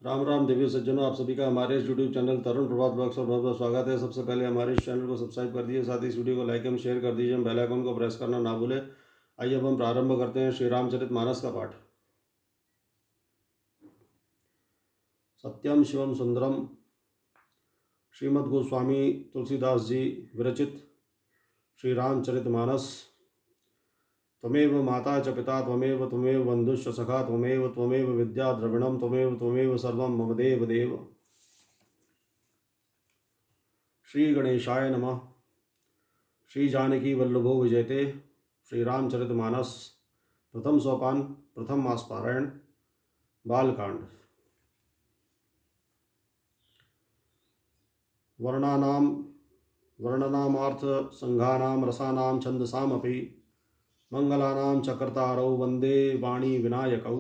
राम राम दिव्य सज्जनों, आप सभी का हमारे इस यूट्यूब चैनल तरुण प्रभात ब्लॉग्स और बहुत बहुत स्वागत है। सबसे पहले हमारे इस चैनल को सब्सक्राइब कर दीजिए, साथ ही इस वीडियो को लाइक एवं शेयर कर दीजिए, बेल आइकन को प्रेस करना ना भूलें। आइए अब हम प्रारंभ करते हैं श्री रामचरितमानस का पाठ। सत्यम शिवम सुंदरम श्रीमद् गोस्वामी तुलसीदास जी विरचित श्री रामचरितमानस। त्वमेव माता च पिता त्वमेव बंधुश्च सखा त्वमेव विद्या द्रविणम त्वमेव सर्वं मम देव देव। श्री गणेशाय नमः। श्री जानकी वल्लभो विजयते। श्री रामचरितमानस प्रथम सोपान, प्रथम मास पारायण, बालकांड। वर्णनामार्थ संघानाम रसानाम छंदसामपि मंगलानाम चक्रतारौ वंदे वाणी विनायकौ।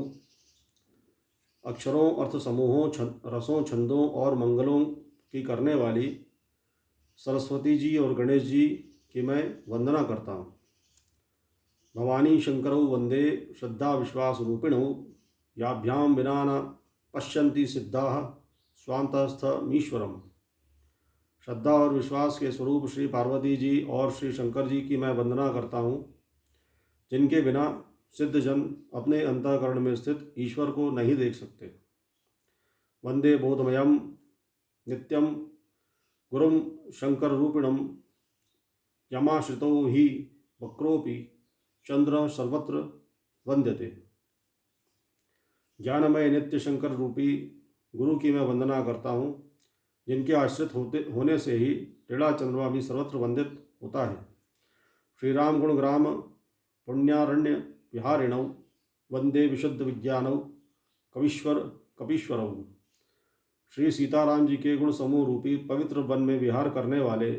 अक्षरों, अर्थ समूहों, रसों, छंदों और मंगलों की करने वाली सरस्वती जी और गणेश जी की मैं वंदना करता हूँ। भवानी शंकरौ वंदे श्रद्धा विश्वास रूपिणौ याभ्याम विना न पश्यन्ति सिद्धाः स्वान्तस्थमीश्वरम्। श्रद्धा और विश्वास के स्वरूप श्री पार्वती जी और श्री शंकर जी की मैं वंदना करता हूँ, जिनके बिना सिद्ध जन अपने अंतःकरण में स्थित ईश्वर को नहीं देख सकते। वंदे बोधमयम नित्यम गुरुम शंकर रूपिणम यमाश्रितो ही वक्रोपि चंद्र सर्वत्र वंद्यते। ज्ञानमय नित्य शंकर रूपी गुरु की मैं वंदना करता हूँ, जिनके आश्रित होने से ही टेढ़ा चंद्रमा भी सर्वत्र वंदित होता है। श्री राम गुण ग्राम पुण्यारण्य विहारिणौ वंदे विशुद्ध विज्ञानौ कपीश्वरौ। श्री सीताराम जी के गुण समूह रूपी पवित्र वन में विहार करने वाले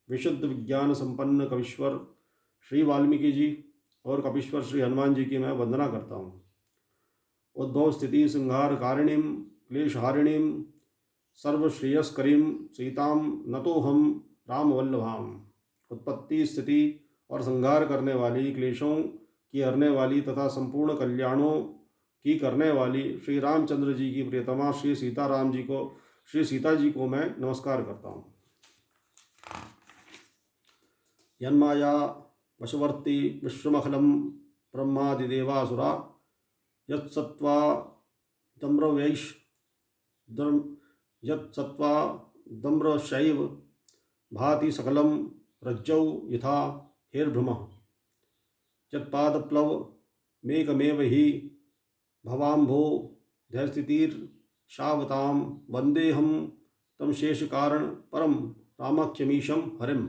विशुद्ध विज्ञान संपन्न कपीश्वर श्री वाल्मीकि जी और कपीश्वर श्री हनुमान जी की मैं वंदना करता हूँ। उद्भव स्थिति संहार कारिणीम क्लेशहारिणीम सर्वश्रेयस्करीम सीताम नतोहम राम वल्लभाम। उत्पत्ति, स्थिति और संहार करने वाली, क्लेशों की हरने वाली तथा संपूर्ण कल्याणों की करने वाली श्री रामचंद्र जी की प्रियतमा श्री सीता जी को मैं नमस्कार करता हूँ। यन्माया वशवर्ती विश्वमखिलं ब्रह्मादिदेवासुरा यत्सत्त्वा दम्रशैव भाति सकलं रज्जौ यथा हेर्भ्रमः। यत्पादप्लवमेकमेव हि भवाम्भो धैर्यस्थितिर्षावतां वन्देऽहं तं शेषकारण परम रामाख्यमीशं हरिम्।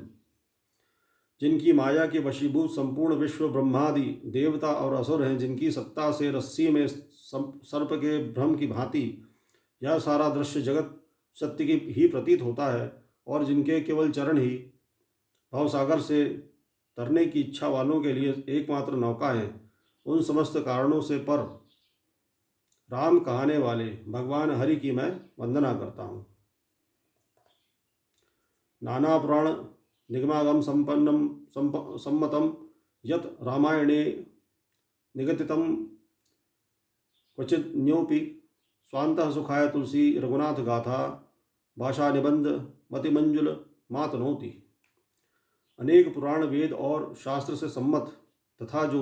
जिनकी माया के वशीभूत संपूर्ण विश्व ब्रह्मादि देवता और असुर हैं, जिनकी सत्ता से रस्सी में सर्प के भ्रम की भांति यह सारा दृश्य जगत सत्य की ही प्रतीत होता है, और जिनके केवल चरण ही भवसागर से तरने की इच्छा वालों के लिए एकमात्र नौका है, उन समस्त कारणों से पर राम कहने वाले भगवान हरि की मैं वंदना करता हूँ। नाना पुराण निगमागम सम्मतम यत रामायणे निगदितम क्वचिन्योपि स्वान्तः सुखाय तुलसी रघुनाथ गाथा भाषा निबंध मतिमंजुल मातनोति। अनेक पुराण, वेद और शास्त्र से सम्मत तथा जो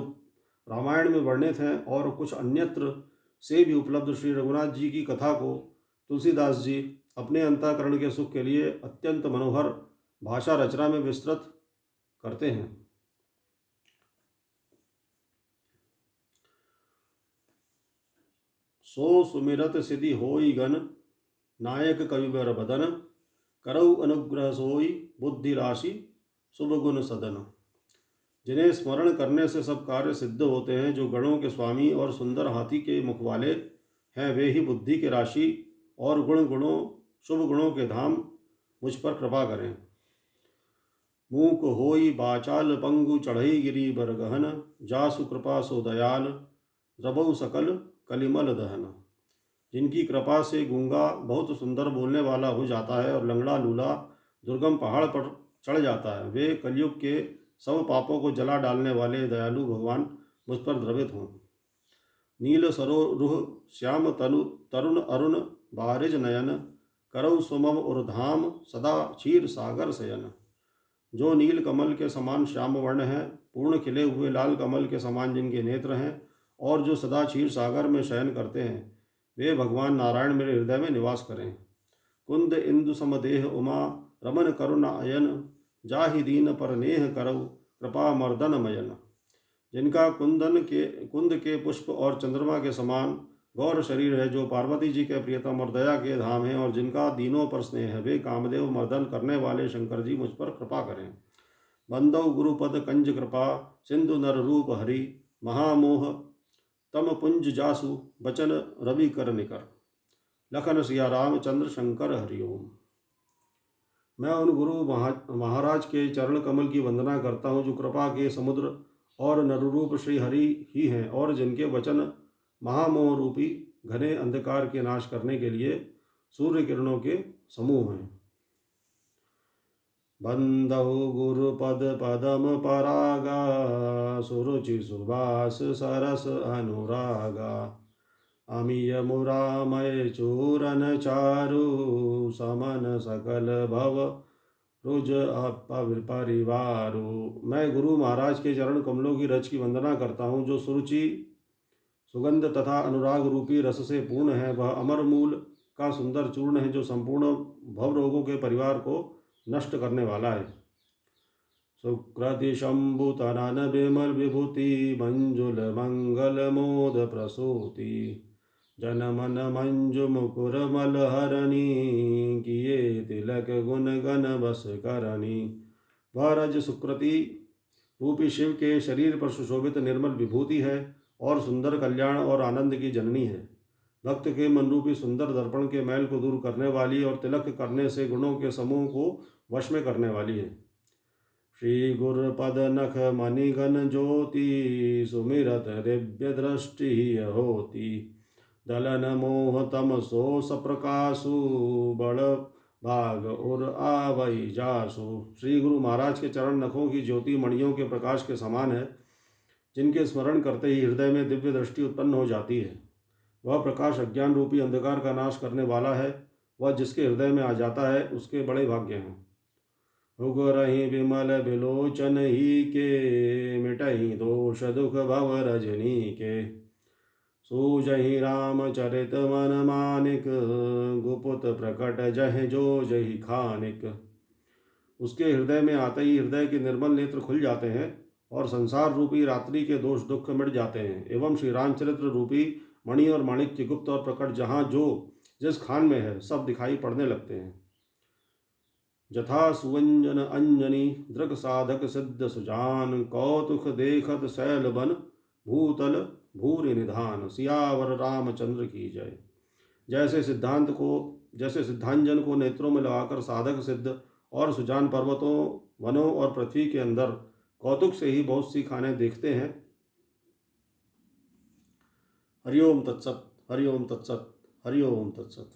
रामायण में वर्णित हैं और कुछ अन्यत्र से भी उपलब्ध श्री रघुनाथ जी की कथा को तुलसीदास जी अपने अंतःकरण के सुख के लिए अत्यंत मनोहर भाषा रचना में विस्तृत करते हैं। सो सुमिरत सिद्धि होई गण नायक कविवर बदन करौ अनुग्रह सोई बुद्धि राशि शुभ गुण सदन। जिन्हें स्मरण करने से सब कार्य सिद्ध होते हैं, जो गणों के स्वामी और सुंदर हाथी के मुख वाले हैं, वे ही बुद्धि के राशि और शुभ गुणों के धाम मुझ पर कृपा करें। मूक होई बाचाल पंगु चढ़ई गिरी बर गहन जासु कृपा सो दयाल द्रबौ सकल कलिमल दहन। जिनकी कृपा से गूंगा बहुत सुंदर बोलने वाला हो जाता है और लंगड़ा लूला दुर्गम पहाड़ पर चढ़ जाता है, वे कलयुग के सब पापों को जला डालने वाले दयालु भगवान मुझ पर द्रवित हों। नील सरोरुह श्याम तनु तरुण अरुण बारिज नयन, करौ सुमम उर्धाम सदा क्षीर सागर शयन। जो नील कमल के समान श्याम वर्ण है, पूर्ण खिले हुए लाल कमल के समान जिनके नेत्र हैं, और जो सदा क्षीर सागर में शयन करते हैं, वे भगवान नारायण मेरे हृदय में निवास करें। कुंद इंदु समदेह उमा रमन करुण अयन, जाहि दीन पर नेह करौ कृपा मर्दन मयन। जिनका कुंद के पुष्प और चंद्रमा के समान गौर शरीर है, जो पार्वती जी के प्रियतम और दया के धाम है, और जिनका दीनों पर स्नेह है, वे कामदेव मर्दन करने वाले शंकर जी मुझ पर कृपा करें। बंदौ गुरुपद कंज कृपा सिंधु नर रूप हरि, महामोह तम पुंज जासु बचन रवि कर निकर। लखन सिया रामचंद्र शंकर हरिओम। मैं उन गुरु महाराज के चरण कमल की वंदना करता हूँ, जो कृपा के समुद्र और नररूप श्री हरि ही हैं, और जिनके वचन महामोह रूपी घने अंधकार के नाश करने के लिए सूर्य किरणों के समूह हैं। बंदौ गुरुपद पदम परागा, सुरुचि सुभाष सरस अनुरागा। अमीय मुरामय चूरन चारु, समन सकल भव रुज परिवारु। मैं गुरु महाराज के चरण कमलों की रज की वंदना करता हूँ, जो सुरुचि सुगंध तथा अनुराग रूपी रस से पूर्ण है। वह अमर मूल का सुंदर चूर्ण है, जो संपूर्ण भव रोगों के परिवार को नष्ट करने वाला है। सुक्रति शंभु तनन विमल विभूति, मंजुल मंगल मोद प्रसूति। जन मन मंजु मुकुर मल हरणी, किए तिलक गुण गण बस करणी। वह रज सुकृति रूपी शिव के शरीर पर सुशोभित निर्मल विभूति है, और सुंदर कल्याण और आनंद की जननी है। भक्त के मन रूपी सुंदर दर्पण के मैल को दूर करने वाली, और तिलक करने से गुणों के समूह को वश में करने वाली है। श्री गुर पद नख मणिगण ज्योति, सुमिरत दिव्य दृष्टि होती। दलन मोह तम सो सप्रकाशु, बड़ भाग और आवई जासु। श्री गुरु महाराज के चरण नखों की ज्योति मणियों के प्रकाश के समान है, जिनके स्मरण करते ही हृदय में दिव्य दृष्टि उत्पन्न हो जाती है। वह प्रकाश अज्ञान रूपी अंधकार का नाश करने वाला है। वह जिसके हृदय में आ जाता है, उसके बड़े भाग्य हैं। उगरहि विमल विलोचन ही के, मिटहि दोष दुख भव रजनी के। सूजहि राम चरित मन मानिक, गुपुत प्रकट जह जो जहि खानिक। उसके हृदय में आते ही हृदय के निर्मल नेत्र खुल जाते हैं, और संसार रूपी रात्रि के दोष दुख मिट जाते हैं, एवं श्री रामचरित्र रूपी मणि और माणिक के गुप्त और प्रकट जहाँ जो जिस खान में है, सब दिखाई पड़ने लगते हैं। जथा सुवंजन अंजनी दृक साधक सिद्ध सुजान, कौतुक देखत शैल बन भूतल भूरि निधान। सियावर रामचंद्र की जय। जैसे सिद्धांजन को नेत्रों में लगाकर साधक सिद्ध और सुजान पर्वतों, वनों और पृथ्वी के अंदर कौतुक से ही बहुत सी खाने देखते हैं। हरिओम तत्सत, हरिओम तत्सत, हरिओम तत्सत।